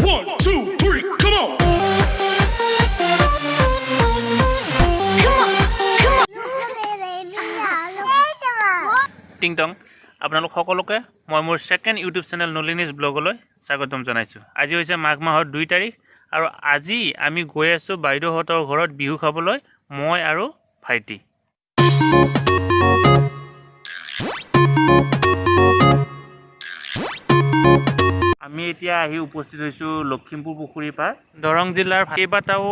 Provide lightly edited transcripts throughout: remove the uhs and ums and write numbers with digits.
1, 2, 3, come on! টিং Tong আপোনালোক সকলোকে মই মোৰ সেকেন্ড ইউটিউব চেনেল নলিনীজ ব্লগলৈ স্বাগতম জনাইছোঁ। আজি হৈছে মাঘ মাহৰ 2 তাৰিখ আৰু আজি আমি গৈ আছোঁ বাইদেউহঁতৰ ঘৰত বিহু খাবলৈ, মই আৰু ভাইটি। আমি এতিয়া আহি উপস্থিত হৈছোঁ লখিমপুৰ পুখুৰী পাৰ। দৰং জিলাৰ কেইবাটাও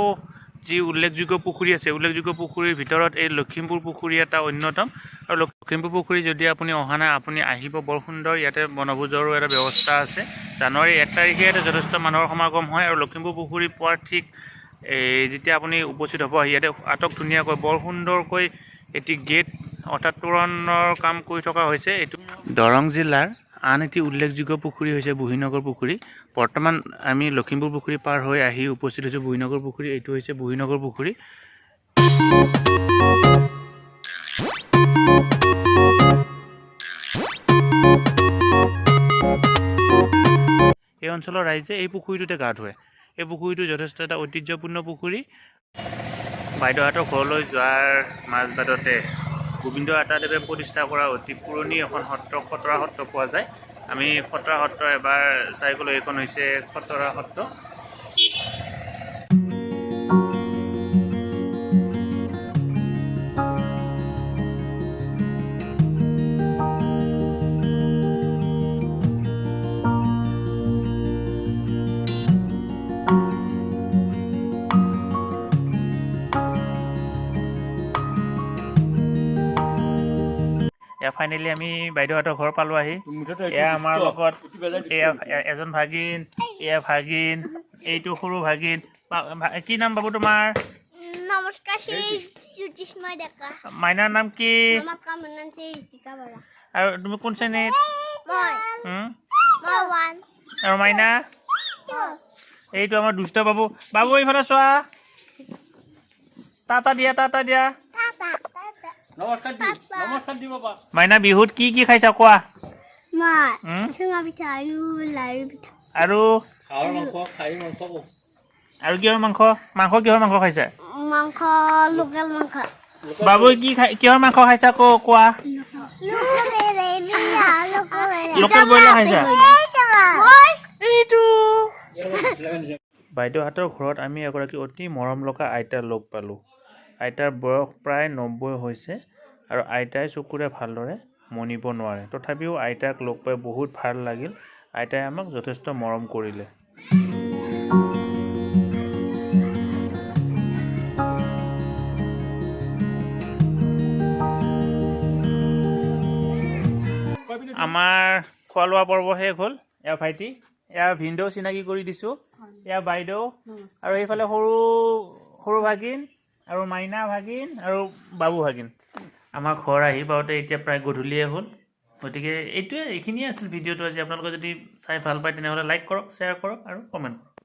যি উল্লেখযোগ্য পুখুৰী আছে, উল্লেখযোগ্য পুখুৰীৰ ভিতৰত এই লখিমপুৰ পুখুৰী এটা অন্যতম। আৰু লখিমপুৰ পুখুৰী যদি আপুনি অহা নাই, আপুনি আহিব, বৰ সুন্দৰ। ইয়াতে বনভোজৰো এটা ব্যৱস্থা আছে। জানুৱাৰী 1 তাৰিখে ইয়াতে যথেষ্ট মানুহৰ সমাগম হয় আৰু লখিমপুৰ পুখুৰী পোৱাৰ ঠিক যেতিয়া আপুনি উপস্থিত হ'ব, ইয়াতে আটক ধুনীয়াকৈ বৰ সুন্দৰকৈ এটি গেট অৰ্থাৎ তোৰণৰ কাম কৰি থকা হৈছে। এইটো দৰং জিলাৰ আন এটি উল্লেখযোগ্য পুখুৰী হৈছে বুঢ়ীনগৰ পুখুৰী। বৰ্তমান আমি লখিমপুৰ পুখুৰী পাৰ হৈ আহি উপস্থিত হৈছোঁ বুঢ়ীনগৰ পুখুৰী। এইটো হৈছে বুঢ়ীনগৰ পুখুৰী। এই অঞ্চলৰ ৰাইজে এই পুখুৰীটোতে গা ধুৱে। এই পুখুৰীটো যথেষ্ট এটা ঐতিহ্যপূৰ্ণ পুখুৰী। বাইদেউহঁতৰ ঘৰলৈ যোৱাৰ মাজবাটতে গোবিন্দ আতাদেৱে প্ৰতিষ্ঠা কৰা অতি পুৰণি এখন সত্ৰ, খতৰা সত্ৰ পোৱা যায়। আমি খতৰা সত্ৰ এবাৰ চাই গ'লোঁ। এইখন হৈছে খতৰা সত্ৰ। ফাইনেলি আমি বাইদেউহঁতৰ ঘৰ পালোঁ আহি। এয়া আমাৰ লগত এয়া এজন ভাগিন, এয়া ভাগিন, এইটো সৰু ভাগিন। কি নাম বাবু তোমাৰ? নমস্কাৰ, জ্যোতিষ্ময় ডেকা। মাইনাৰ নাম কি? আৰু তুমি কোন শ্ৰেণীত? আৰু মাইনা? এইটো আমাৰ দুষ্ট বাবু। বাবু এইফালে চোৱা, টাটা দিয়া, টাটা দিয়া। মাইনা, বিহুত কি কি খাইছা কোৱা? আৰু আৰু কিহৰ মাংস? মাংস কিহৰ মাংস খাইছা? মাংস লোকেল মাংস। বাবু কি কিহৰ মাংস খাইছা কোৱা? লোকেল ব্ৰইলাৰ খাইছা? এইটো বাইদেউহঁতৰ ঘৰত আমি এগৰাকী অতি মৰম লগা আইতাৰ লগ পালোঁ। আইতাৰ বয়স প্ৰায় 90 হৈছে আৰু আইতাই চকুৰে ভালদৰে মনিব নোৱাৰে। তথাপিও আইতাক লগ পাই বহুত ভাল লাগিল। আইতাই আমাক যথেষ্ট মৰম কৰিলে। আমাৰ খোৱা লোৱা পৰ্ব শেষ হ'ল। এয়া ভাইটি, এয়া ভিনদেউ চিনাকি কৰি দিছোঁ, এয়া বাইদেউ, আৰু এইফালে সৰু সৰু ভাগিন আৰু মাইনা ভাগিন আৰু বাবু ভাগিন। আমাৰ ঘৰ আহি পাওঁতে এতিয়া প্ৰায় গধূলিয়ে হ'ল। গতিকে এইখিনিয়ে আছিল ভিডিঅ'টো আজি। আপোনালোকে যদি চাই ভাল পায় তেনেহ'লে লাইক কৰক, শ্বেয়াৰ কৰক আৰু কমেণ্ট কৰক।